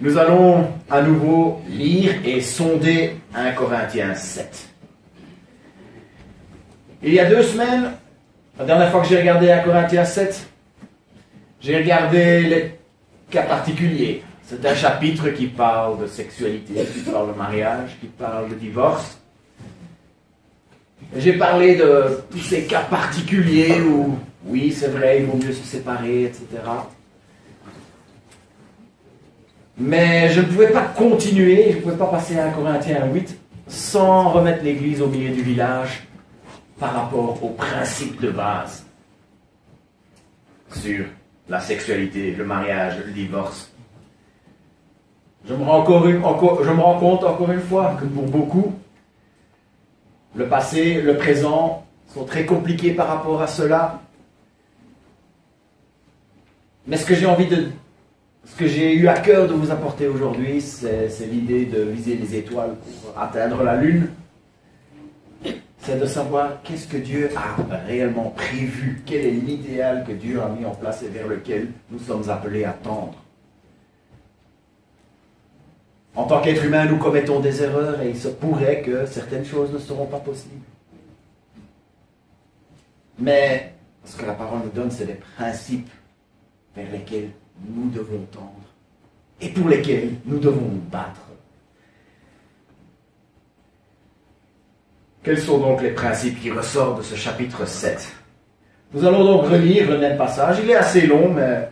Nous allons à nouveau lire et sonder 1 Corinthiens 7. Il y a 2 semaines, la dernière fois que j'ai regardé 1 Corinthiens 7, j'ai regardé les cas particuliers. C'est un chapitre qui parle de sexualité, qui parle de mariage, qui parle de divorce. J'ai parlé de tous ces cas particuliers où, oui, c'est vrai, il vaut mieux se séparer, etc. Mais je ne pouvais pas continuer, je ne pouvais pas passer à 1 Corinthiens 8 sans remettre l'église au milieu du village par rapport aux principes de base sur la sexualité, le mariage, le divorce. Je me rends compte encore une fois que pour beaucoup, le passé, le présent sont très compliqués par rapport à cela. Mais ce que j'ai eu à cœur de vous apporter aujourd'hui, c'est l'idée de viser les étoiles pour atteindre la lune. C'est de savoir qu'est-ce que Dieu a réellement prévu, quel est l'idéal que Dieu a mis en place et vers lequel nous sommes appelés à tendre. En tant qu'être humain, nous commettons des erreurs et il se pourrait que certaines choses ne seront pas possibles. Mais ce que la parole nous donne, c'est des principes vers lesquels nous devons tendre et pour lesquels nous devons nous battre. Quels sont donc les principes qui ressortent de ce chapitre 7? Nous allons donc relire le même passage. Il est assez long, mais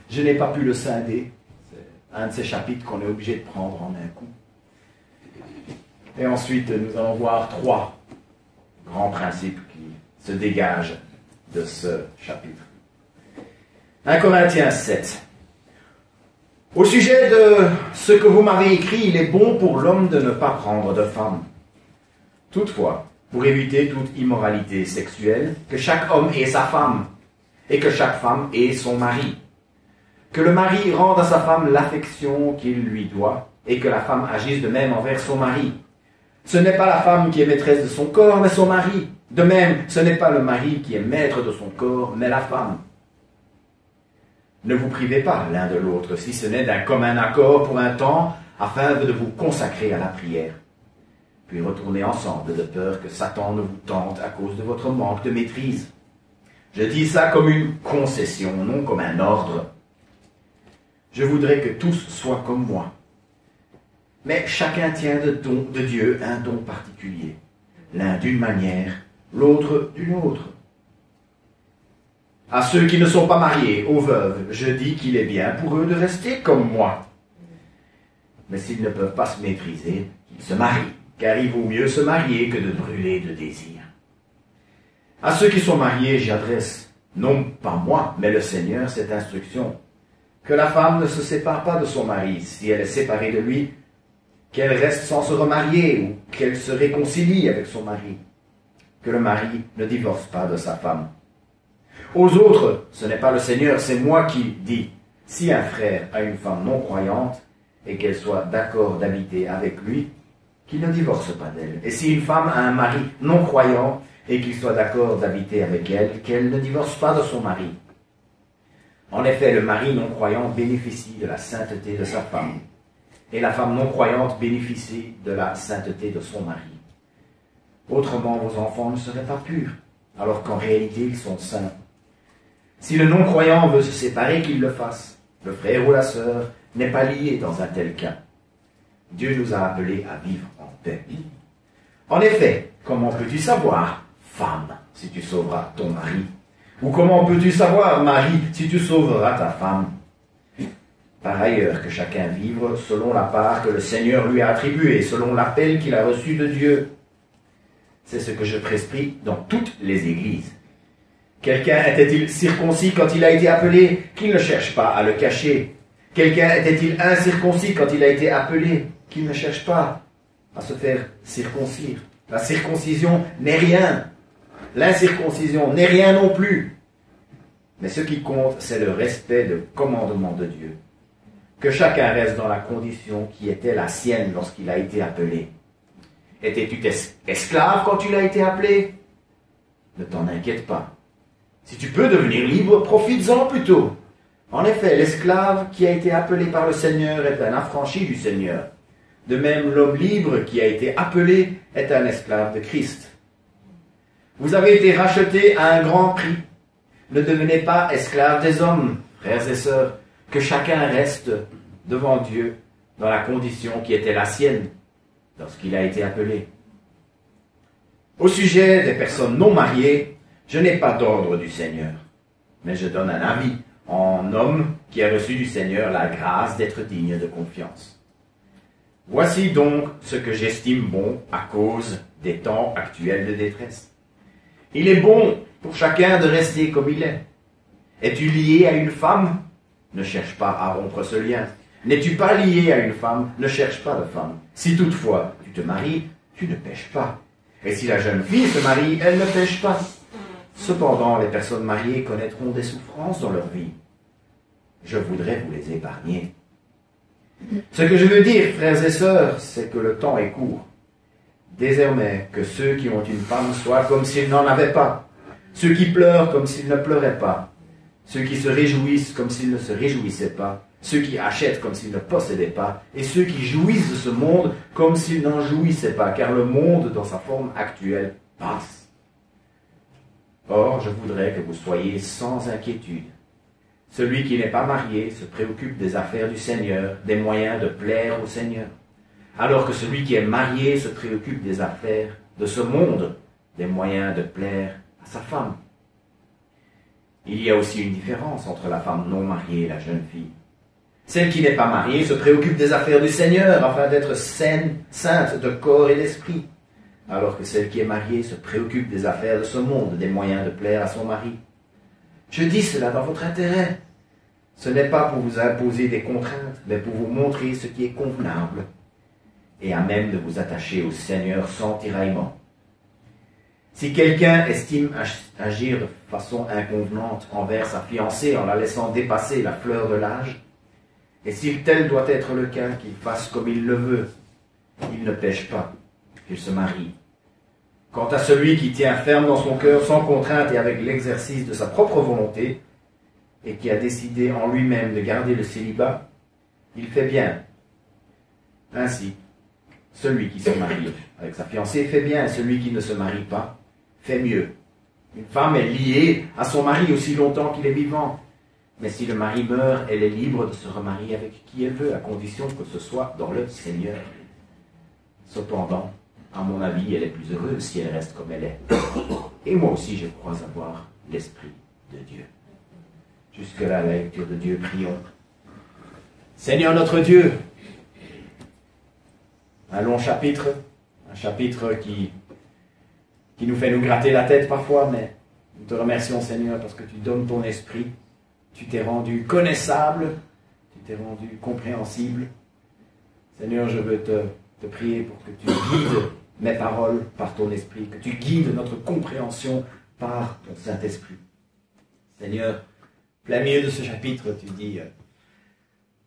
je n'ai pas pu le scinder. C'est un de ces chapitres qu'on est obligé de prendre en un coup. Et ensuite, nous allons voir 3 grands principes qui se dégagent de ce chapitre. 1 Corinthiens 7. Au sujet de ce que vous m'avez écrit, il est bon pour l'homme de ne pas prendre de femme. Toutefois, pour éviter toute immoralité sexuelle, que chaque homme ait sa femme, et que chaque femme ait son mari. Que le mari rende à sa femme l'affection qu'il lui doit, et que la femme agisse de même envers son mari. Ce n'est pas la femme qui est maîtresse de son corps, mais son mari. De même, ce n'est pas le mari qui est maître de son corps, mais la femme. Ne vous privez pas l'un de l'autre, si ce n'est d'un commun accord pour un temps, afin de vous consacrer à la prière. Puis retournez ensemble, de peur que Satan ne vous tente à cause de votre manque de maîtrise. Je dis ça comme une concession, non comme un ordre. Je voudrais que tous soient comme moi. Mais chacun tient de Dieu un don particulier, l'un d'une manière, l'autre d'une autre. À ceux qui ne sont pas mariés, aux veuves, je dis qu'il est bien pour eux de rester comme moi. Mais s'ils ne peuvent pas se maîtriser, qu'ils se marient, car il vaut mieux se marier que de brûler de désir. À ceux qui sont mariés, j'adresse, non pas moi, mais le Seigneur, cette instruction, que la femme ne se sépare pas de son mari, si elle est séparée de lui, qu'elle reste sans se remarier, ou qu'elle se réconcilie avec son mari, que le mari ne divorce pas de sa femme. Aux autres, ce n'est pas le Seigneur, c'est moi qui dis, si un frère a une femme non croyante, et qu'elle soit d'accord d'habiter avec lui, qu'il ne divorce pas d'elle. Et si une femme a un mari non croyant, et qu'il soit d'accord d'habiter avec elle, qu'elle ne divorce pas de son mari. En effet, le mari non croyant bénéficie de la sainteté de sa femme, et la femme non croyante bénéficie de la sainteté de son mari. Autrement, vos enfants ne seraient pas purs, alors qu'en réalité, ils sont saints. Si le non-croyant veut se séparer, qu'il le fasse. Le frère ou la sœur n'est pas lié dans un tel cas. Dieu nous a appelés à vivre en paix. En effet, comment peux-tu savoir, femme, si tu sauveras ton mari? Ou comment peux-tu savoir, mari, si tu sauveras ta femme? Par ailleurs, que chacun vive selon la part que le Seigneur lui a attribuée, selon l'appel qu'il a reçu de Dieu. C'est ce que je prescris dans toutes les églises. Quelqu'un était-il circoncis quand il a été appelé, qu'il ne cherche pas à le cacher? Quelqu'un était-il incirconcis quand il a été appelé, qu'il ne cherche pas à se faire circoncire? La circoncision n'est rien. L'incirconcision n'est rien non plus. Mais ce qui compte, c'est le respect du commandement de Dieu. Que chacun reste dans la condition qui était la sienne lorsqu'il a été appelé. Étais-tu esclave quand tu l'as été appelé? Ne t'en inquiète pas. Si tu peux devenir libre, profites-en plutôt. En effet, l'esclave qui a été appelé par le Seigneur est un affranchi du Seigneur. De même, l'homme libre qui a été appelé est un esclave de Christ. Vous avez été rachetés à un grand prix. Ne devenez pas esclaves des hommes, frères et sœurs, que chacun reste devant Dieu dans la condition qui était la sienne lorsqu'il a été appelé. Au sujet des personnes non mariées, je n'ai pas d'ordre du Seigneur, mais je donne un avis en homme qui a reçu du Seigneur la grâce d'être digne de confiance. Voici donc ce que j'estime bon à cause des temps actuels de détresse. Il est bon pour chacun de rester comme il est. Es-tu lié à une femme? Ne cherche pas à rompre ce lien. N'es-tu pas lié à une femme? Ne cherche pas de femme. Si toutefois tu te maries, tu ne pèches pas. Et si la jeune fille se marie, elle ne pêche pas. Cependant, les personnes mariées connaîtront des souffrances dans leur vie. Je voudrais vous les épargner. Ce que je veux dire, frères et sœurs, c'est que le temps est court. Désormais, que ceux qui ont une femme soient comme s'ils n'en avaient pas, ceux qui pleurent comme s'ils ne pleuraient pas, ceux qui se réjouissent comme s'ils ne se réjouissaient pas, ceux qui achètent comme s'ils ne possédaient pas, et ceux qui jouissent de ce monde comme s'ils n'en jouissaient pas, car le monde, dans sa forme actuelle, passe. Or, je voudrais que vous soyez sans inquiétude. Celui qui n'est pas marié se préoccupe des affaires du Seigneur, des moyens de plaire au Seigneur, alors que celui qui est marié se préoccupe des affaires de ce monde, des moyens de plaire à sa femme. Il y a aussi une différence entre la femme non mariée et la jeune fille. Celle qui n'est pas mariée se préoccupe des affaires du Seigneur, afin d'être saine, sainte de corps et d'esprit, alors que celle qui est mariée se préoccupe des affaires de ce monde, des moyens de plaire à son mari. Je dis cela dans votre intérêt. Ce n'est pas pour vous imposer des contraintes, mais pour vous montrer ce qui est convenable, et à même de vous attacher au Seigneur sans tiraillement. Si quelqu'un estime agir de façon inconvenante envers sa fiancée en la laissant dépasser la fleur de l'âge, et s'il tel doit être le cas, qu'il fasse comme il le veut, il ne pêche pas, qu'il se marie. Quant à celui qui tient ferme dans son cœur sans contrainte et avec l'exercice de sa propre volonté, et qui a décidé en lui-même de garder le célibat, il fait bien. Ainsi, celui qui se marie avec sa fiancée fait bien, et celui qui ne se marie pas fait mieux. Une femme est liée à son mari aussi longtemps qu'il est vivant. Mais si le mari meurt, elle est libre de se remarier avec qui elle veut, à condition que ce soit dans le Seigneur. Cependant, à mon avis, elle est plus heureuse si elle reste comme elle est. Et moi aussi, je crois avoir l'Esprit de Dieu. Jusque-là, la lecture de Dieu, prions. Seigneur notre Dieu, un long chapitre, un chapitre qui nous fait nous gratter la tête parfois, mais nous te remercions, Seigneur, parce que tu donnes ton esprit. Tu t'es rendu connaissable, tu t'es rendu compréhensible. Seigneur, je veux te prier pour que tu guides mes paroles par ton esprit, que tu guides notre compréhension par ton Saint-Esprit. Seigneur, plein milieu de ce chapitre, tu dis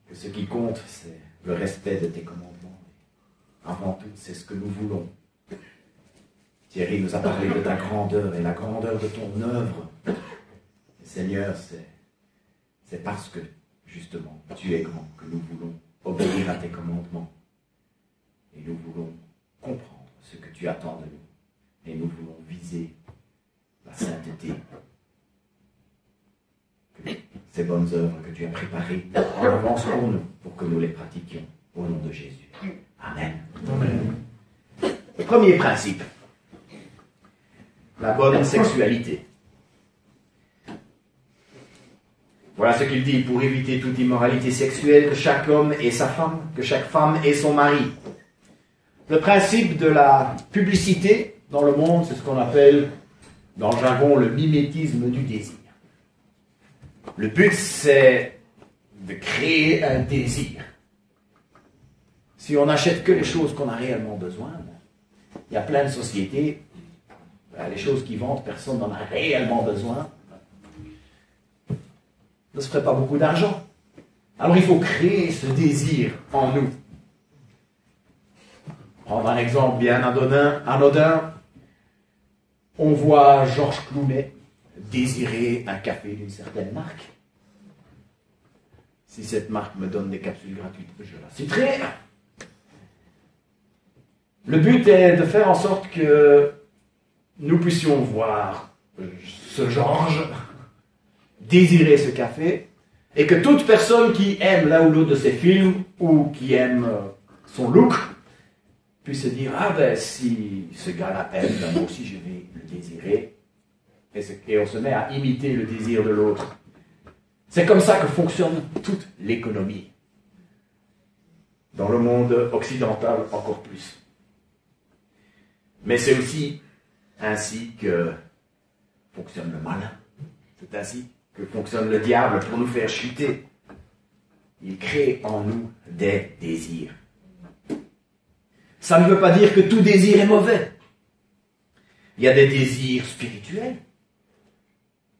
que ce qui compte, c'est le respect de tes commandements. Avant tout, c'est ce que nous voulons. Thierry nous a parlé de ta grandeur et la grandeur de ton œuvre. Et Seigneur, c'est parce que, justement, tu es grand que nous voulons obéir à tes commandements. Et nous voulons comprendre ce que tu attends de nous. Et nous voulons viser la sainteté. Que ces bonnes œuvres que tu as préparées en avance pour nous, pour que nous les pratiquions au nom de Jésus. Amen. Amen. Le premier principe, la bonne sexualité. Voilà ce qu'il dit: pour éviter toute immoralité sexuelle, que chaque homme ait sa femme, que chaque femme ait son mari. Le principe de la publicité dans le monde, c'est ce qu'on appelle, dans le jargon, le mimétisme du désir. Le but, c'est de créer un désir. Si on n'achète que les choses qu'on a réellement besoin, il y a plein de sociétés, les choses qui vendent, personne n'en a réellement besoin, ne se ferait pas beaucoup d'argent. Alors il faut créer ce désir en nous. Prendre un exemple bien anodin. On voit Georges Clooney désirer un café d'une certaine marque. Si cette marque me donne des capsules gratuites, je la citerai. Le but est de faire en sorte que nous puissions voir ce Georges désirer ce café et que toute personne qui aime l'un ou l'autre de ses films ou qui aime son look puisse se dire « Ah ben si ce gars-là aime, ben moi aussi je vais le désirer. » Et on se met à imiter le désir de l'autre. C'est comme ça que fonctionne toute l'économie. Dans le monde occidental encore plus. Mais c'est aussi ainsi que fonctionne le malin. C'est ainsi que fonctionne le diable pour nous faire chuter. Il crée en nous des désirs. Ça ne veut pas dire que tout désir est mauvais. Il y a des désirs spirituels,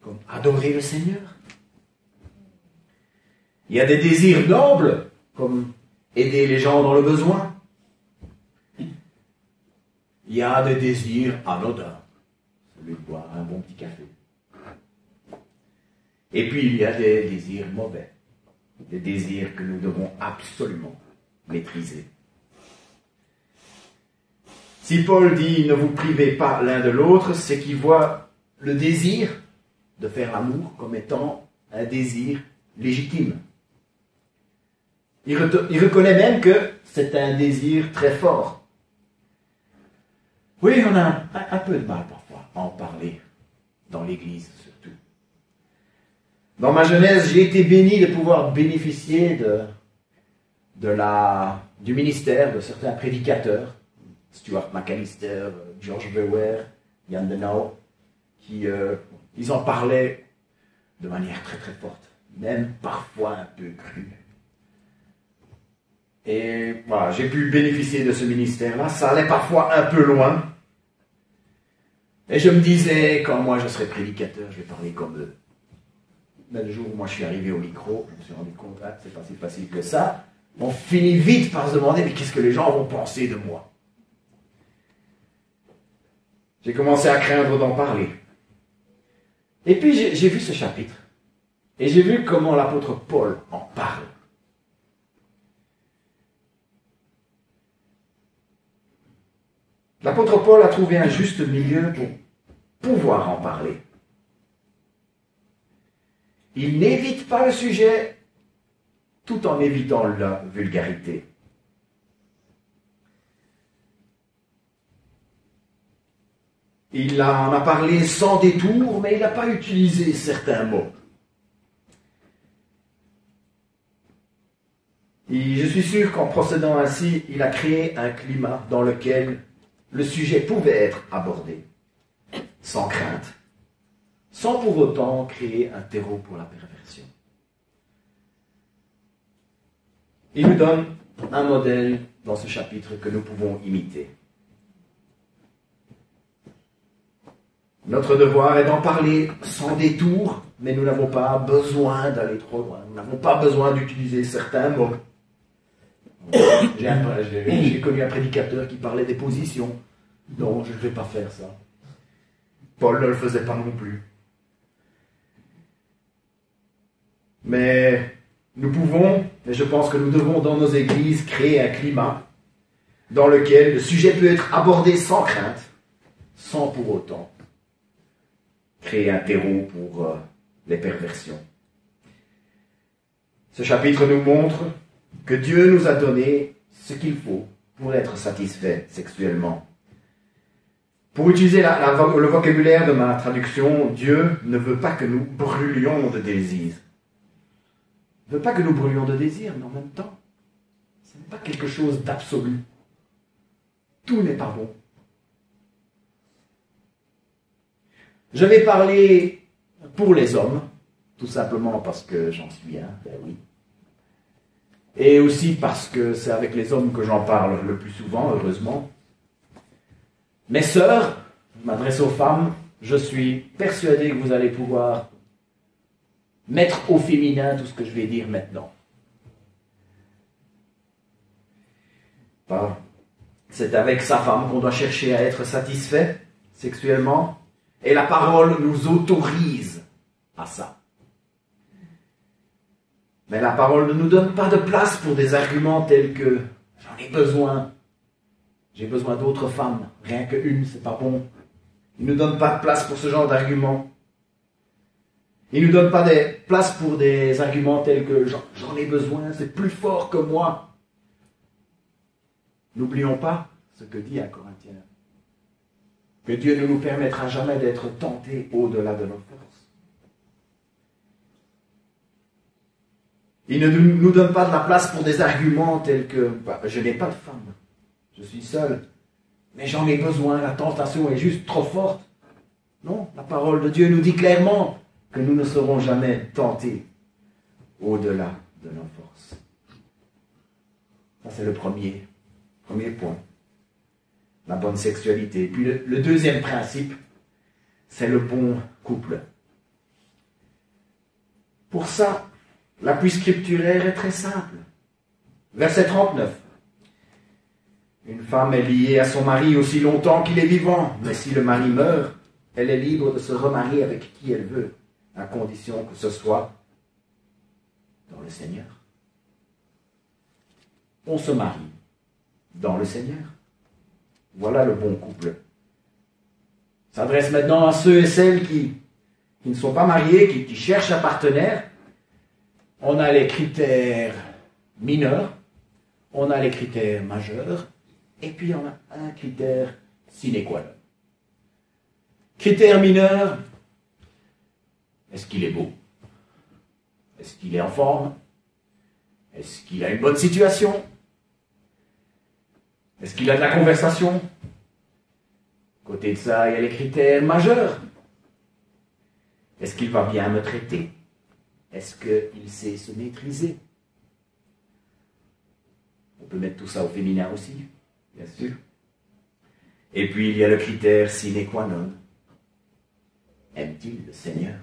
comme adorer le Seigneur. Il y a des désirs nobles, comme aider les gens dans le besoin. Il y a des désirs anodins, celui de boire un bon petit café. Et puis il y a des désirs mauvais, des désirs que nous devons absolument maîtriser. Si Paul dit « ne vous privez pas l'un de l'autre », c'est qu'il voit le désir de faire l'amour comme étant un désir légitime. Il reconnaît même que c'est un désir très fort. Oui, on a un peu de mal parfois à en parler, dans l'Église surtout. Dans ma jeunesse, j'ai été béni de pouvoir bénéficier du ministère de certains prédicateurs, Stuart McAllister, George Brewer, Jan Denau, qui ils en parlaient de manière très très forte, même parfois un peu crue. Et voilà, j'ai pu bénéficier de ce ministère-là. Ça allait parfois un peu loin. Et je me disais, quand moi je serai prédicateur, je vais parler comme eux. Mais le jour où moi je suis arrivé au micro, je me suis rendu compte que c'est pas si facile que ça. On finit vite par se demander, mais qu'est-ce que les gens vont penser de moi? J'ai commencé à craindre d'en parler. Et puis j'ai vu ce chapitre. Et j'ai vu comment l'apôtre Paul en parle. L'apôtre Paul a trouvé un juste milieu pour pouvoir en parler. Il n'évite pas le sujet tout en évitant la vulgarité. Il en a parlé sans détour, mais il n'a pas utilisé certains mots. Et je suis sûr qu'en procédant ainsi, il a créé un climat dans lequel le sujet pouvait être abordé, sans crainte, sans pour autant créer un terreau pour la perversion. Il nous donne un modèle dans ce chapitre que nous pouvons imiter. Notre devoir est d'en parler sans détour, mais nous n'avons pas besoin d'aller trop loin. Nous n'avons pas besoin d'utiliser certains mots. J'ai connu un prédicateur qui parlait des positions. Non, je ne vais pas faire ça. Paul ne le faisait pas non plus. Mais nous pouvons, et je pense que nous devons dans nos églises créer un climat dans lequel le sujet peut être abordé sans crainte, sans pour autant créer un terreau pour les perversions. Ce chapitre nous montre que Dieu nous a donné ce qu'il faut pour être satisfait sexuellement. Pour utiliser le vocabulaire de ma traduction, Dieu ne veut pas que nous brûlions de désir. Il ne veut pas que nous brûlions de désir, mais en même temps, ce n'est pas quelque chose d'absolu. Tout n'est pas bon. Je vais parler pour les hommes, tout simplement parce que j'en suis un, ben oui. Et aussi parce que c'est avec les hommes que j'en parle le plus souvent, heureusement. Mes sœurs, je m'adresse aux femmes, je suis persuadé que vous allez pouvoir mettre au féminin tout ce que je vais dire maintenant. C'est avec sa femme qu'on doit chercher à être satisfait sexuellement, et la parole nous autorise à ça. Mais la parole ne nous donne pas de place pour des arguments tels que « j'en ai besoin, j'ai besoin d'autres femmes, rien qu'une, c'est pas bon ». Il ne nous donne pas de place pour ce genre d'arguments. Il ne nous donne pas de place pour des arguments tels que « j'en ai besoin, c'est plus fort que moi ». N'oublions pas ce que dit 1 Corinthiens, que Dieu ne nous permettra jamais d'être tentés au-delà de nos forces. Il ne nous donne pas de la place pour des arguments tels que je n'ai pas de femme, je suis seul, mais j'en ai besoin, la tentation est juste trop forte. Non, la parole de Dieu nous dit clairement que nous ne serons jamais tentés au-delà de nos forces. Ça, c'est le premier point. La bonne sexualité. Puis le deuxième principe, c'est le bon couple. Pour ça, l'appui scripturaire est très simple. Verset 39. Une femme est liée à son mari aussi longtemps qu'il est vivant, mais si le mari meurt, elle est libre de se remarier avec qui elle veut, à condition que ce soit dans le Seigneur. On se marie dans le Seigneur. Voilà le bon couple. S'adresse maintenant à ceux et celles qui ne sont pas mariés, qui cherchent un partenaire. On a les critères mineurs, on a les critères majeurs, et puis on a un critère sine qua non. Critère mineur, est-ce qu'il est beau? Est-ce qu'il est en forme? Est-ce qu'il a une bonne situation? Est-ce qu'il a de la conversation? Côté de ça, il y a les critères majeurs. Est-ce qu'il va bien me traiter? Est-ce qu'il sait se maîtriser? On peut mettre tout ça au féminin aussi, bien sûr. Et puis il y a le critère sine qua non. Aime-t-il le Seigneur?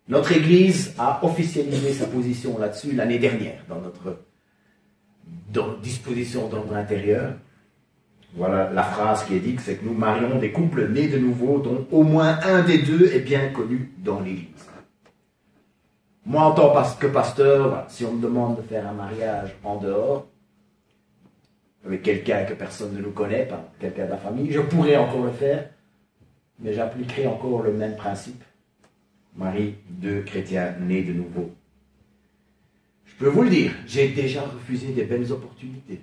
Notre Église a officialisé sa position là-dessus l'année dernière dans notre disposition d'ordre intérieur. Voilà la phrase qui est dite, c'est que nous marions des couples nés de nouveau dont au moins un des deux est bien connu dans l'Église. Moi, en tant que pasteur, voilà, si on me demande de faire un mariage en dehors, avec quelqu'un que personne ne nous connaît, pas quelqu'un de la famille, je pourrais encore le faire, mais j'appliquerai encore le même principe. Marie, deux chrétiens nés de nouveau. Je peux vous le dire, j'ai déjà refusé des belles opportunités,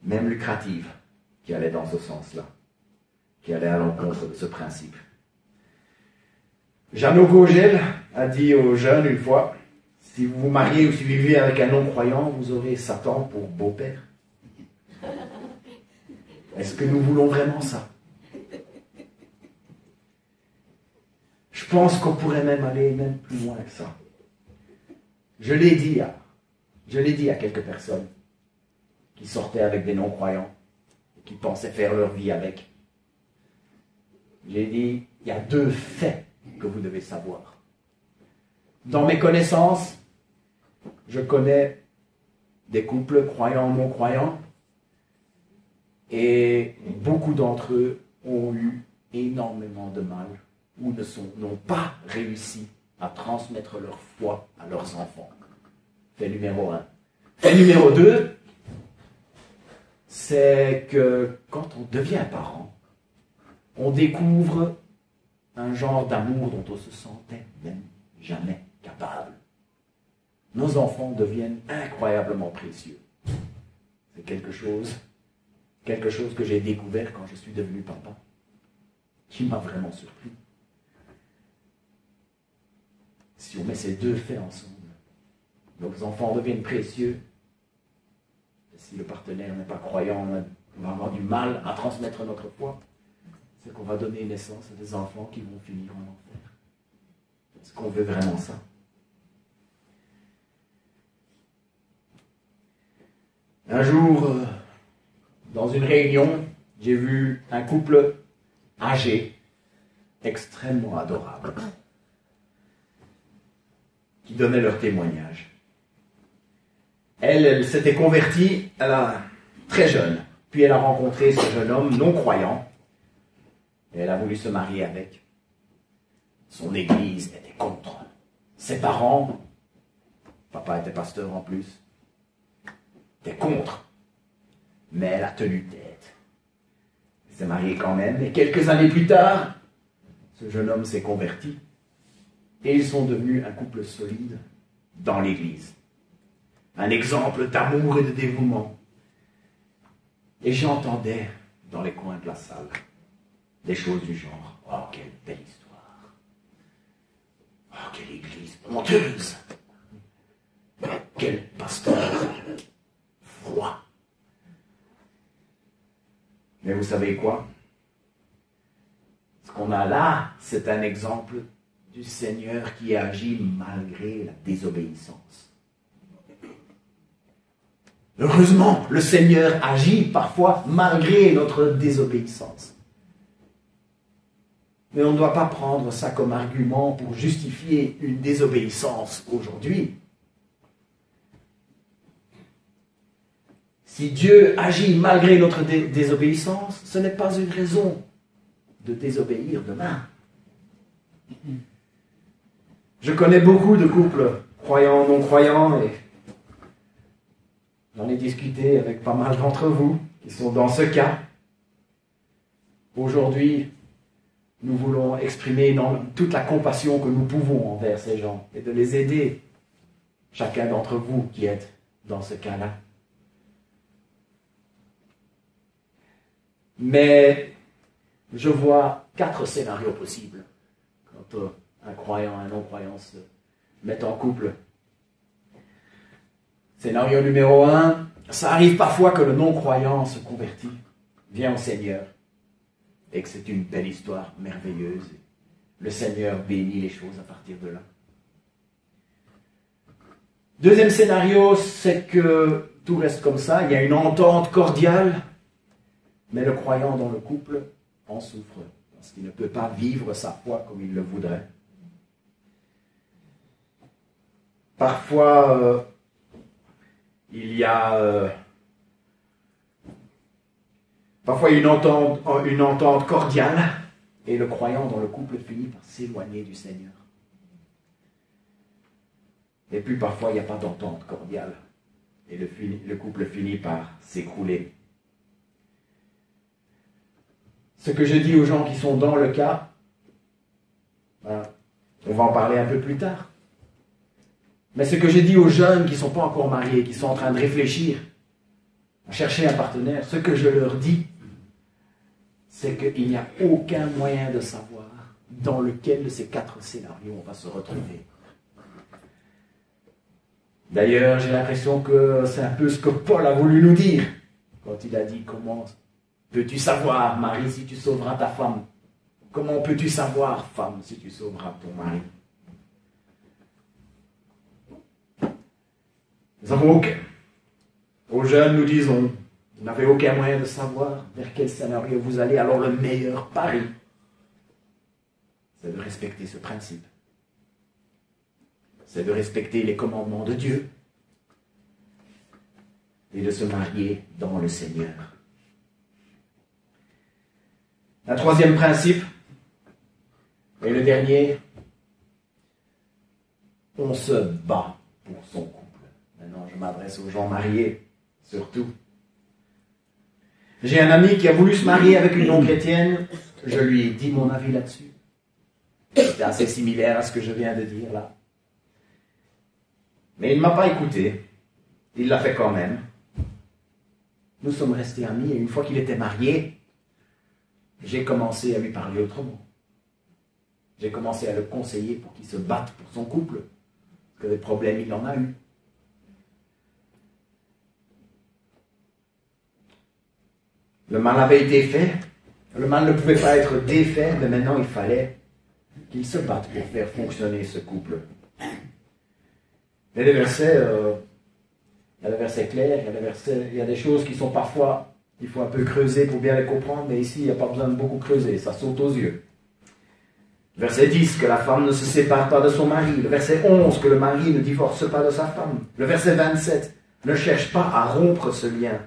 même lucratives, qui allaient dans ce sens-là, qui allaient à l'encontre de ce principe. Jeannot Gogel a dit aux jeunes une fois, si vous vous mariez ou si vous vivez avec un non-croyant, vous aurez Satan pour beau-père. Est-ce que nous voulons vraiment ça? Je pense qu'on pourrait même aller même plus loin que ça. Je l'ai dit à quelques personnes qui sortaient avec des non-croyants, et qui pensaient faire leur vie avec. J'ai dit, il y a deux faits que vous devez savoir. Dans mes connaissances, je connais des couples croyants ou non-croyants, et beaucoup d'entre eux ont eu énormément de mal, ou n'ont pas réussi à transmettre leur foi à leurs enfants. Fait numéro 1. Fait numéro 2, c'est que quand on devient parent, on découvre un genre d'amour dont on se sentait même jamais capable. Nos enfants deviennent incroyablement précieux. C'est quelque chose que j'ai découvert quand je suis devenu papa, qui m'a vraiment surpris. Si on met ces deux faits ensemble, nos enfants deviennent précieux. Et si le partenaire n'est pas croyant, on va avoir du mal à transmettre notre foi. C'est qu'on va donner naissance à des enfants qui vont finir en enfer. Est-ce qu'on veut vraiment ça? Un jour, dans une réunion, j'ai vu un couple âgé, extrêmement adorable, qui donnait leur témoignage. Elle s'était convertie très jeune, puis elle a rencontré ce jeune homme non-croyant, et elle a voulu se marier avec. Son église était contre. Ses parents, papa était pasteur en plus, étaient contre. Mais elle a tenu tête. Elle s'est mariée quand même, et quelques années plus tard, ce jeune homme s'est converti. Et ils sont devenus un couple solide dans l'Église. Un exemple d'amour et de dévouement. Et j'entendais dans les coins de la salle des choses du genre: oh, quelle belle histoire! Oh, quelle église honteuse! Quel pasteur froid! Mais vous savez quoi? Ce qu'on a là, c'est un exemple du Seigneur qui agit malgré la désobéissance. Heureusement, le Seigneur agit parfois malgré notre désobéissance. Mais on ne doit pas prendre ça comme argument pour justifier une désobéissance aujourd'hui. Si Dieu agit malgré notre désobéissance, ce n'est pas une raison de désobéir demain. Je connais beaucoup de couples croyants, non-croyants, et j'en ai discuté avec pas mal d'entre vous qui sont dans ce cas. Aujourd'hui, nous voulons exprimer toute la compassion que nous pouvons envers ces gens et de les aider, chacun d'entre vous qui êtes dans ce cas-là. Mais je vois 4 scénarios possibles quand un croyant et un non-croyant se mettent en couple. Scénario numéro 1, ça arrive parfois que le non-croyant se convertit, vient au Seigneur, et que c'est une belle histoire merveilleuse. Le Seigneur bénit les choses à partir de là. Deuxième scénario, c'est que tout reste comme ça, il y a une entente cordiale, mais le croyant dans le couple en souffre, parce qu'il ne peut pas vivre sa foi comme il le voudrait. Parfois, il y a une entente cordiale, et le croyant dans le couple finit par s'éloigner du Seigneur. Et puis parfois, il n'y a pas d'entente cordiale, et le couple finit par s'écrouler. Ce que je dis aux gens qui sont dans le cas, on va en parler un peu plus tard. Mais ce que je dis aux jeunes qui ne sont pas encore mariés, qui sont en train de réfléchir à chercher un partenaire, ce que je leur dis, c'est qu'il n'y a aucun moyen de savoir dans lequel de ces 4 scénarios on va se retrouver. D'ailleurs, j'ai l'impression que c'est un peu ce que Paul a voulu nous dire quand il a dit: comment peux-tu savoir, mari, si tu sauveras ta femme? Comment peux-tu savoir, femme, si tu sauveras ton mari? Nous avons aucun. Aux jeunes, nous disons: vous n'avez aucun moyen de savoir vers quel scénario vous allez, alors le meilleur pari, c'est de respecter ce principe. C'est de respecter les commandements de Dieu et de se marier dans le Seigneur. Un troisième principe, et le dernier, on se bat pour son couple. Maintenant, je m'adresse aux gens mariés, surtout. J'ai un ami qui a voulu se marier avec une non-chrétienne. Je lui ai dit mon avis là-dessus. C'était assez similaire à ce que je viens de dire là. Mais il ne m'a pas écouté. Il l'a fait quand même. Nous sommes restés amis, et une fois qu'il était marié, j'ai commencé à lui parler autrement. J'ai commencé à le conseiller pour qu'il se batte pour son couple. Parce que des problèmes, il en a eu. Le mal avait été fait. Le mal ne pouvait pas être défait, mais maintenant il fallait qu'il se batte pour faire fonctionner ce couple. Il y a des versets, il y a des versets clairs, il y a des choses qui sont parfois, il faut un peu creuser pour bien les comprendre, mais ici il n'y a pas besoin de beaucoup creuser, ça saute aux yeux. Verset 10, que la femme ne se sépare pas de son mari. Le verset 11, que le mari ne divorce pas de sa femme. Le verset 27, ne cherche pas à rompre ce lien.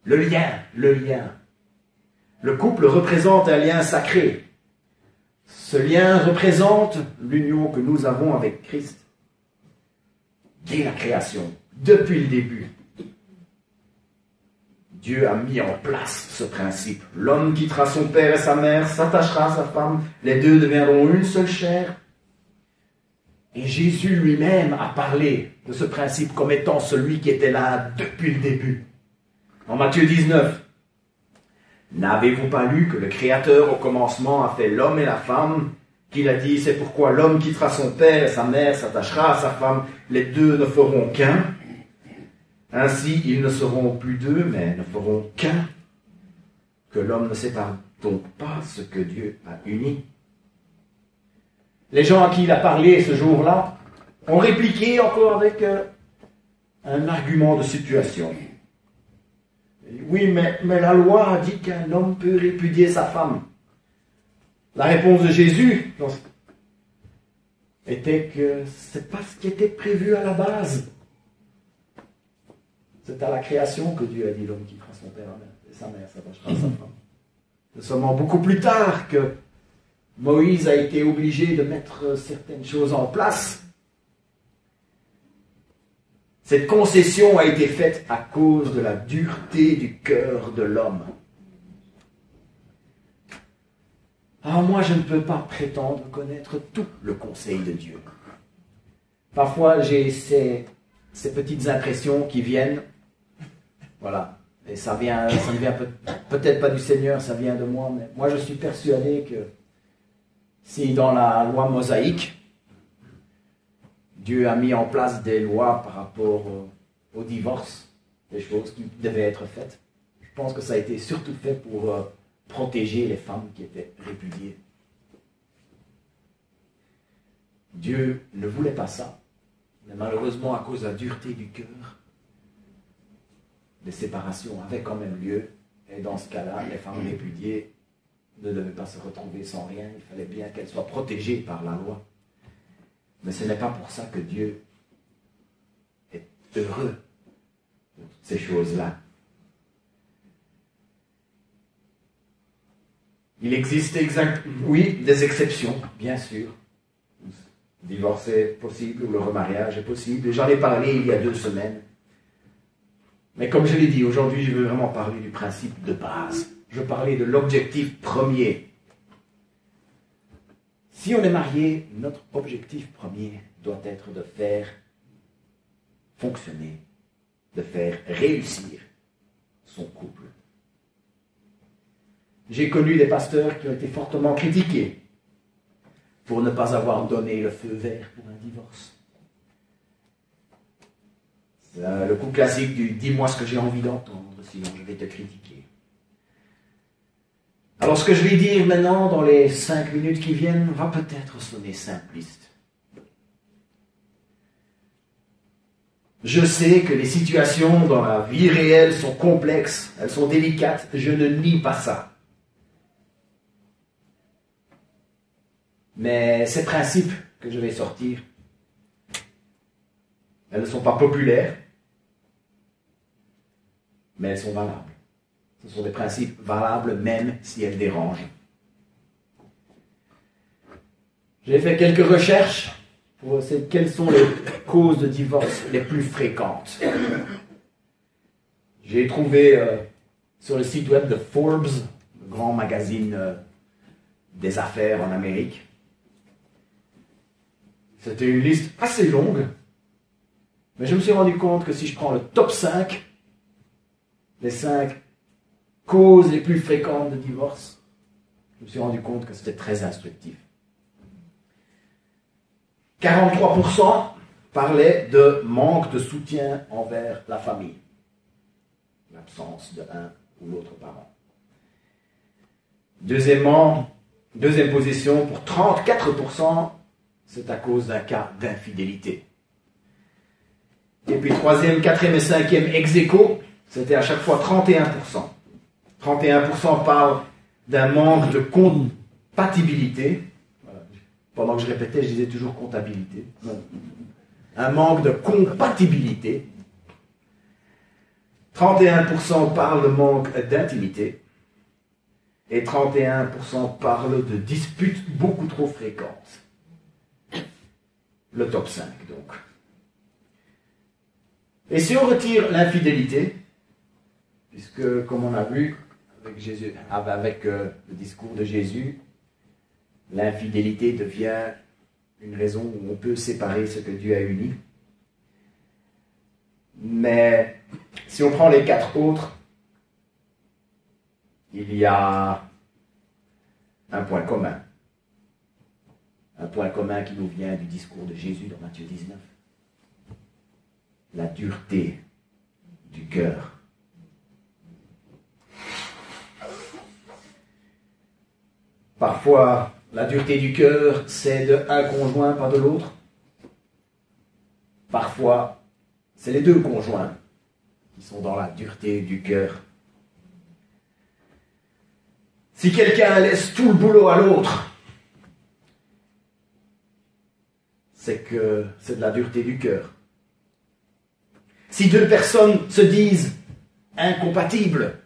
Le lien. Le couple représente un lien sacré. Ce lien représente l'union que nous avons avec Christ. Dès la création, depuis le début, Dieu a mis en place ce principe. L'homme quittera son père et sa mère, s'attachera à sa femme, les deux deviendront une seule chair. Et Jésus lui-même a parlé de ce principe comme étant celui qui était là depuis le début. En Matthieu 19, n'avez-vous pas lu que le Créateur au commencement a fait l'homme et la femme, qu'il a dit, c'est pourquoi l'homme quittera son père et sa mère, s'attachera à sa femme, les deux ne feront qu'un. Ainsi, ils ne seront plus deux, mais ne feront qu'un. Que l'homme ne sépare donc pas ce que Dieu a uni. Les gens à qui il a parlé ce jour-là ont répliqué encore avec un argument de situation. Oui, mais la loi a dit qu'un homme peut répudier sa femme. La réponse de Jésus était que ce n'est pas ce qui était prévu à la base. C'est à la création que Dieu a dit l'homme quittera son père et sa mère, s'attachera à sa femme. C'est seulement beaucoup plus tard que Moïse a été obligé de mettre certaines choses en place. Cette concession a été faite à cause de la dureté du cœur de l'homme. Alors moi, je ne peux pas prétendre connaître tout le conseil de Dieu. Parfois, j'ai ces petites impressions qui viennent. Voilà. Et ça ne vient peut-être pas du Seigneur, ça vient de moi. Mais moi, je suis persuadé que si dans la loi mosaïque, Dieu a mis en place des lois par rapport au divorce, des choses qui devaient être faites, je pense que ça a été surtout fait pour protéger les femmes qui étaient répudiées. Dieu ne voulait pas ça, mais malheureusement, à cause de la dureté du cœur, les séparations avaient quand même lieu, et dans ce cas-là, les femmes répudiées ne devaient pas se retrouver sans rien, il fallait bien qu'elles soient protégées par la loi. Mais ce n'est pas pour ça que Dieu est heureux de toutes ces choses-là. Il existe des exceptions, bien sûr. Le divorce est possible, ou le remariage est possible. J'en ai parlé il y a 2 semaines. Mais comme je l'ai dit, aujourd'hui, je veux vraiment parler du principe de base. Je parlais de l'objectif premier. Si on est marié, notre objectif premier doit être de faire fonctionner, de faire réussir son couple. J'ai connu des pasteurs qui ont été fortement critiqués pour ne pas avoir donné le feu vert pour un divorce. C'est le coup classique du « dis-moi ce que j'ai envie d'entendre, sinon je vais te critiquer ». Alors ce que je vais dire maintenant, dans les 5 minutes qui viennent, va peut-être sonner simpliste. Je sais que les situations dans la vie réelle sont complexes, elles sont délicates, je ne nie pas ça. Mais ces principes que je vais sortir, elles ne sont pas populaires, mais elles sont valables. Ce sont des principes valables même si elles dérangent. J'ai fait quelques recherches pour savoir quelles sont les causes de divorce les plus fréquentes. J'ai trouvé sur le site web de Forbes, le grand magazine des affaires en Amérique. C'était une liste assez longue, mais je me suis rendu compte que si je prends le top 5, les 5 causes les plus fréquentes de divorce, je me suis rendu compte que c'était très instructif. 43% parlaient de manque de soutien envers la famille, l'absence de un ou l'autre parent. Deuxième position, pour 34%, c'est à cause d'un cas d'infidélité. Et puis 3e, 4e et 5e ex aequo, c'était à chaque fois 31%. 31% parlent d'un manque de compatibilité. Voilà. Pendant que je répétais, je disais toujours comptabilité. Non. Un manque de compatibilité. 31% parlent de manque d'intimité. Et 31% parlent de disputes beaucoup trop fréquentes. Le top 5, donc. Et si on retire l'infidélité, puisque, comme on a vu avec le discours de Jésus, l'infidélité devient une raison où on peut séparer ce que Dieu a uni. Mais si on prend les 4 autres, il y a un point commun. Un point commun qui nous vient du discours de Jésus dans Matthieu 19. La dureté du cœur. Parfois, la dureté du cœur, c'est de un conjoint, pas de l'autre. Parfois, c'est les 2 conjoints qui sont dans la dureté du cœur. Si quelqu'un laisse tout le boulot à l'autre, c'est que c'est de la dureté du cœur. Si 2 personnes se disent incompatibles,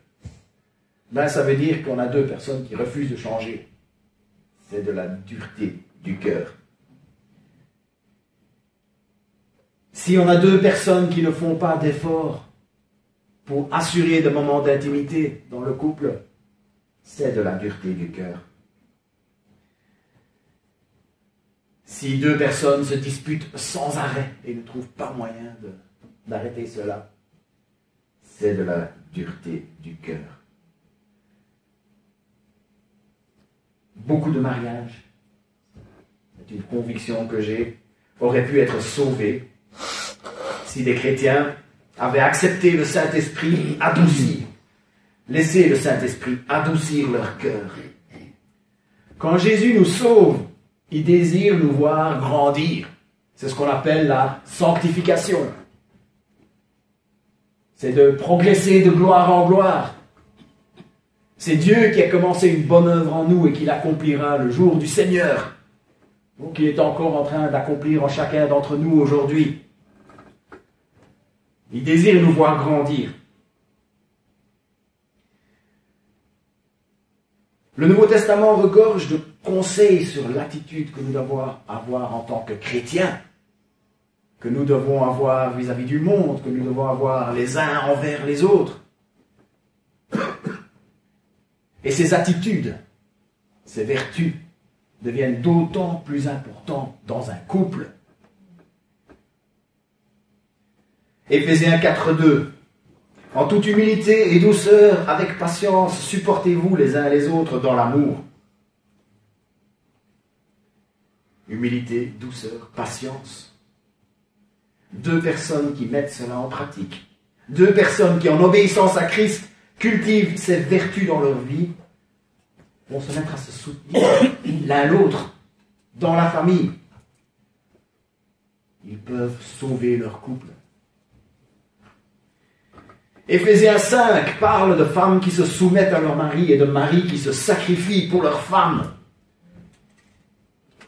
ben ça veut dire qu'on a 2 personnes qui refusent de changer. C'est de la dureté du cœur. Si on a 2 personnes qui ne font pas d'efforts pour assurer des moments d'intimité dans le couple, c'est de la dureté du cœur. Si 2 personnes se disputent sans arrêt et ne trouvent pas moyen d'arrêter cela, c'est de la dureté du cœur. Beaucoup de mariages, c'est une conviction que j'ai, auraient pu être sauvés si des chrétiens avaient accepté le Saint-Esprit adouci, laissé le Saint-Esprit adoucir leur cœur. Quand Jésus nous sauve, il désire nous voir grandir. C'est ce qu'on appelle la sanctification. C'est de progresser de gloire en gloire. C'est Dieu qui a commencé une bonne œuvre en nous et qui l'accomplira le jour du Seigneur. Donc il est encore en train d'accomplir en chacun d'entre nous aujourd'hui. Il désire nous voir grandir. Le Nouveau Testament regorge de conseils sur l'attitude que nous devons avoir en tant que chrétiens, que nous devons avoir vis-à-vis du monde, que nous devons avoir les uns envers les autres. Et ces attitudes, ces vertus, deviennent d'autant plus importantes dans un couple. Éphésiens 4:2. En toute humilité et douceur, avec patience, supportez-vous les uns les autres dans l'amour. Humilité, douceur, patience. 2 personnes qui mettent cela en pratique. 2 personnes qui, en obéissance à Christ, cultivent ces vertus dans leur vie, vont se mettre à se soutenir l'un l'autre dans la famille. Ils peuvent sauver leur couple. Éphésiens 5 parle de femmes qui se soumettent à leur mari et de maris qui se sacrifient pour leurs femmes.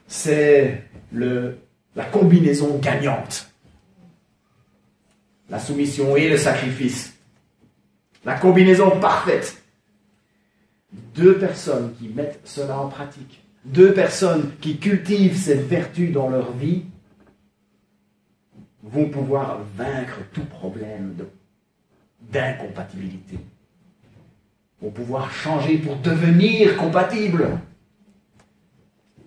C'est la combinaison gagnante. La soumission et le sacrifice. La combinaison parfaite. 2 personnes qui mettent cela en pratique. 2 personnes qui cultivent ces vertus dans leur vie vont pouvoir vaincre tout problème d'incompatibilité. Vont pouvoir changer pour devenir compatibles.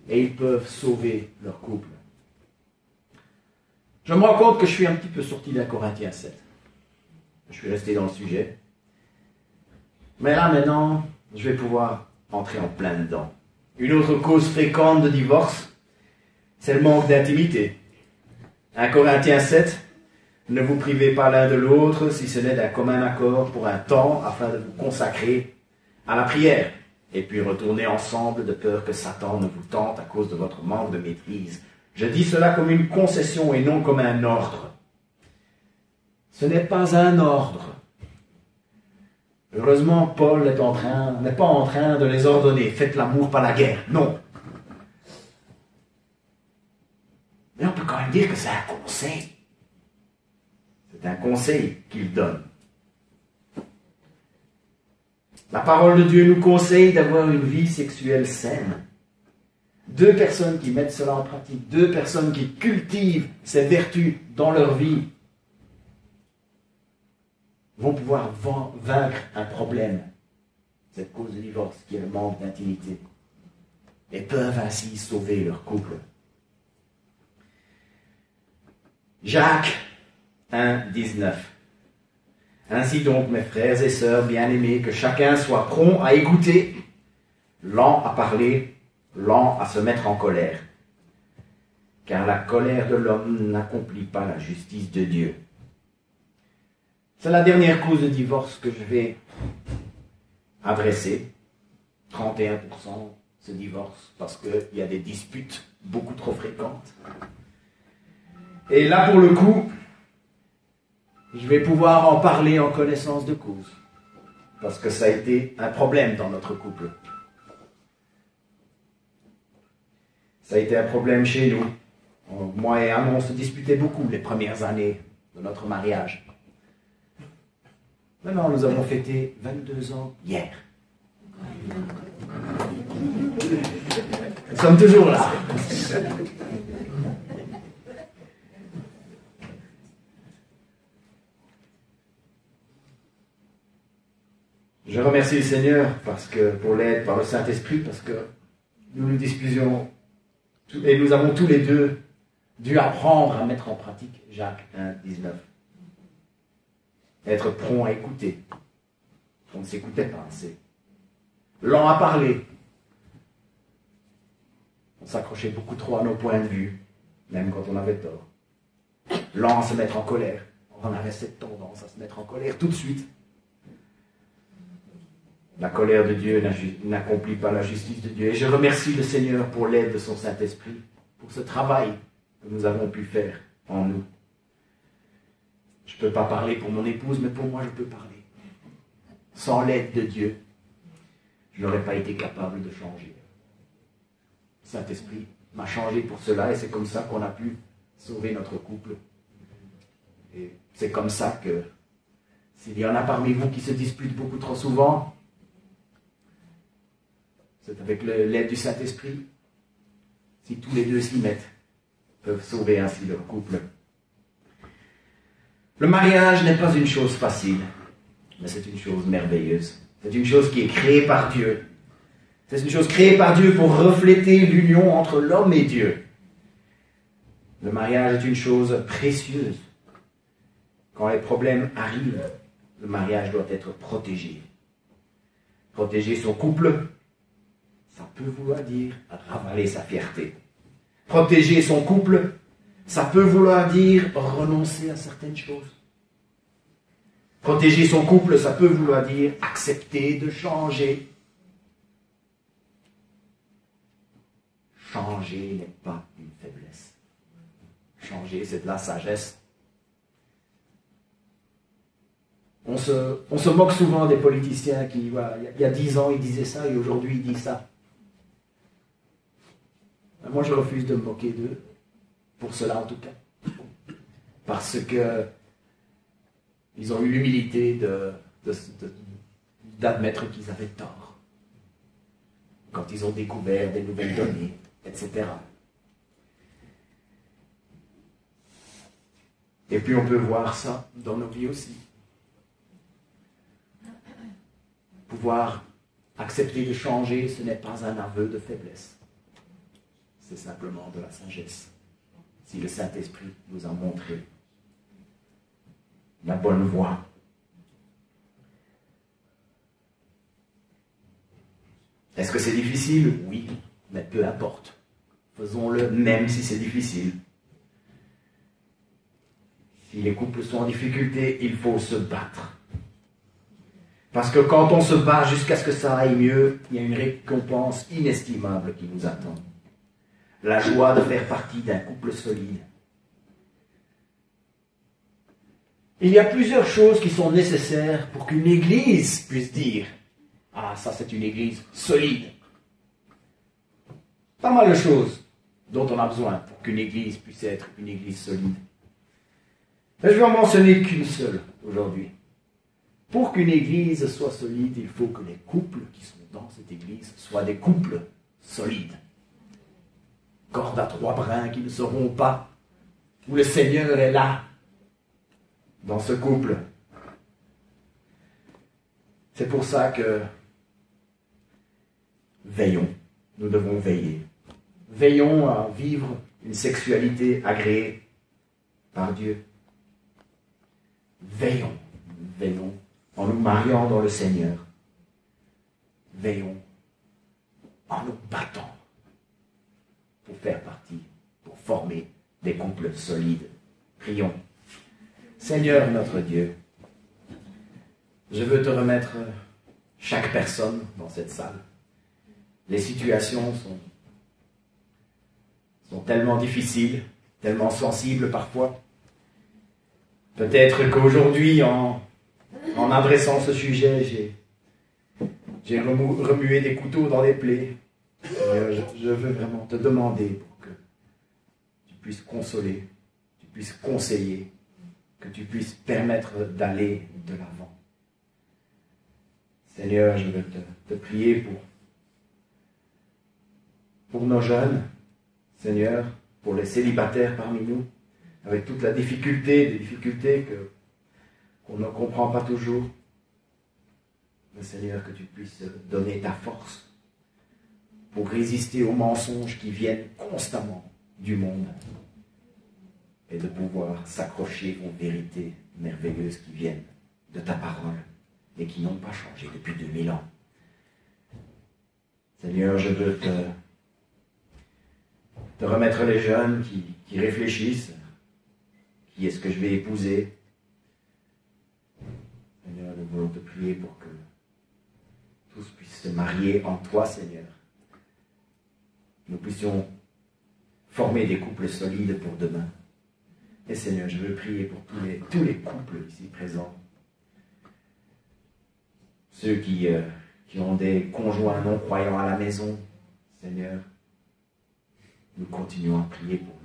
Et ils peuvent sauver leur couple. Je me rends compte que je suis un petit peu sorti d'un Corinthiens 7. Je suis resté dans le sujet. Mais là, maintenant, je vais pouvoir entrer en plein dedans. Une autre cause fréquente de divorce, c'est le manque d'intimité. 1 Corinthiens 7, ne vous privez pas l'un de l'autre, si ce n'est d'un commun accord pour un temps, afin de vous consacrer à la prière, et puis retourner ensemble de peur que Satan ne vous tente à cause de votre manque de maîtrise. Je dis cela comme une concession et non comme un ordre. Ce n'est pas un ordre. Heureusement, Paul n'est pas en train de les ordonner. Faites l'amour, pas la guerre. Non. Mais on peut quand même dire que c'est un conseil. C'est un conseil qu'il donne. La parole de Dieu nous conseille d'avoir une vie sexuelle saine. 2 personnes qui mettent cela en pratique, 2 personnes qui cultivent ces vertus dans leur vie, vont pouvoir vaincre un problème, cette cause de divorce qui est le manque d'intimité, et peuvent ainsi sauver leur couple. Jacques 1, 19. Ainsi donc, mes frères et sœurs bien-aimés, que chacun soit prompt à écouter, lent à parler, lent à se mettre en colère. Car la colère de l'homme n'accomplit pas la justice de Dieu. C'est la dernière cause de divorce que je vais adresser. 31% se divorcent parce qu'il y a des disputes beaucoup trop fréquentes. Et là, pour le coup, je vais pouvoir en parler en connaissance de cause. Parce que ça a été un problème dans notre couple. Ça a été un problème chez nous. Moi et Anne, on se disputait beaucoup les premières années de notre mariage. Maintenant, nous avons fêté 22 ans hier. Nous sommes toujours là. Je remercie le Seigneur pour l'aide par le Saint-Esprit, parce que nous nous disputions et nous avons tous les deux dû apprendre à mettre en pratique Jacques 1, 19. Être prompt à écouter. On ne s'écoutait pas assez. Lent à parler. On s'accrochait beaucoup trop à nos points de vue, même quand on avait tort. Lent à se mettre en colère. On avait cette tendance à se mettre en colère tout de suite. La colère de Dieu n'accomplit pas la justice de Dieu. Et je remercie le Seigneur pour l'aide de son Saint-Esprit, pour ce travail que nous avons pu faire en nous. Je ne peux pas parler pour mon épouse, mais pour moi, je peux parler. Sans l'aide de Dieu, je n'aurais pas été capable de changer. Le Saint-Esprit m'a changé pour cela, et c'est comme ça qu'on a pu sauver notre couple. Et c'est comme ça que, s'il y en a parmi vous qui se disputent beaucoup trop souvent, c'est avec l'aide du Saint-Esprit, si tous les deux s'y mettent, peuvent sauver ainsi leur couple. Le mariage n'est pas une chose facile, mais c'est une chose merveilleuse. C'est une chose qui est créée par Dieu. C'est une chose créée par Dieu pour refléter l'union entre l'homme et Dieu. Le mariage est une chose précieuse. Quand les problèmes arrivent, le mariage doit être protégé. Protéger son couple, ça peut vouloir dire ravaler sa fierté. Protéger son couple, ça peut vouloir dire renoncer à certaines choses. Protéger son couple, ça peut vouloir dire accepter de changer. Changer n'est pas une faiblesse. Changer, c'est de la sagesse. On se moque souvent des politiciens qui, voilà, il y a 10 ans, ils disaient ça et aujourd'hui, ils disent ça. Moi, je refuse de me moquer d'eux, pour cela en tout cas. Parce que ils ont eu l'humilité d'admettre qu'ils avaient tort. Quand ils ont découvert des nouvelles données, etc. Et puis on peut voir ça dans nos vies aussi. Pouvoir accepter de changer, ce n'est pas un aveu de faiblesse. C'est simplement de la sagesse. Si le Saint-Esprit nous a montré la bonne voie. Est-ce que c'est difficile? Oui, mais peu importe. Faisons-le même si c'est difficile. Si les couples sont en difficulté, il faut se battre. Parce que quand on se bat jusqu'à ce que ça aille mieux, il y a une récompense inestimable qui nous attend. La joie de faire partie d'un couple solide. Il y a plusieurs choses qui sont nécessaires pour qu'une église puisse dire « Ah, ça c'est une église solide ». Pas mal de choses dont on a besoin pour qu'une église puisse être une église solide. Mais je vais en mentionner qu'une seule aujourd'hui. Pour qu'une église soit solide, il faut que les couples qui sont dans cette église soient des couples solides. Corde à 3 brins qui ne se rompent pas, où le Seigneur est là, dans ce couple. C'est pour ça que veillons, nous devons veiller. Veillons à vivre une sexualité agréée par Dieu. Veillons en nous mariant dans le Seigneur. Veillons en nous battant pour faire partie, pour former des couples solides. Prions. Seigneur notre Dieu, je veux te remettre chaque personne dans cette salle. Les situations sont tellement difficiles, tellement sensibles parfois. Peut-être qu'aujourd'hui, en adressant ce sujet, j'ai remué des couteaux dans les plaies. Je veux vraiment te demander pour que tu puisses consoler, tu puisses conseiller, que tu puisses permettre d'aller de l'avant. Seigneur, je veux te prier pour nos jeunes, Seigneur, pour les célibataires parmi nous, avec toute la difficulté, des difficultés qu'on ne comprend pas toujours. Mais Seigneur, que tu puisses donner ta force pour résister aux mensonges qui viennent constamment du monde et de pouvoir s'accrocher aux vérités merveilleuses qui viennent de ta parole et qui n'ont pas changé depuis 2000 ans. Seigneur, je veux te remettre les jeunes qui réfléchissent. Qui est-ce que je vais épouser? Seigneur, nous voulons te prier pour que tous puissent se marier en toi, Seigneur. Nous puissions former des couples solides pour demain. Et Seigneur, je veux prier pour tous les couples ici présents. Ceux qui ont des conjoints non-croyants à la maison, Seigneur, nous continuons à prier pour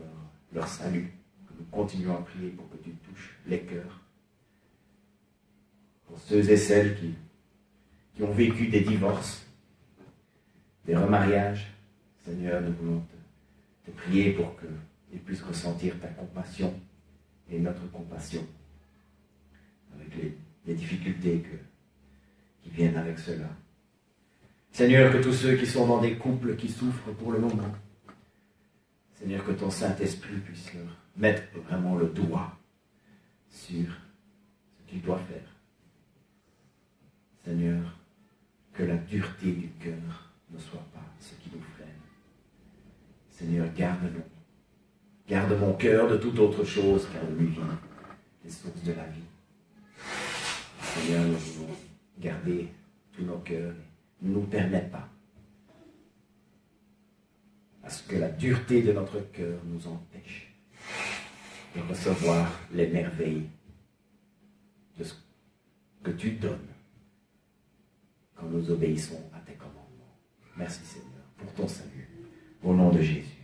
leur salut. Nous continuons à prier pour que tu touches les cœurs. Pour ceux et celles qui ont vécu des divorces, des remariages, Seigneur, nous voulons te prier pour qu'ils puissent ressentir ta compassion et notre compassion avec les difficultés qui viennent avec cela. Seigneur, que tous ceux qui sont dans des couples qui souffrent pour le moment, Seigneur, que ton Saint-Esprit puisse leur mettre vraiment le doigt sur ce qu'ils doivent faire. Seigneur, que la dureté du cœur ne soit pas ce qui nous freine. Seigneur, garde-nous. Garde mon cœur de toute autre chose, car de lui vient les sources de la vie. Seigneur, nous voulons garder tous nos cœurs. Ne nous permets pas à ce que la dureté de notre cœur nous empêche de recevoir les merveilles de ce que tu donnes quand nous obéissons à tes commandements. Merci Seigneur pour ton salut. Au nom de Jésus.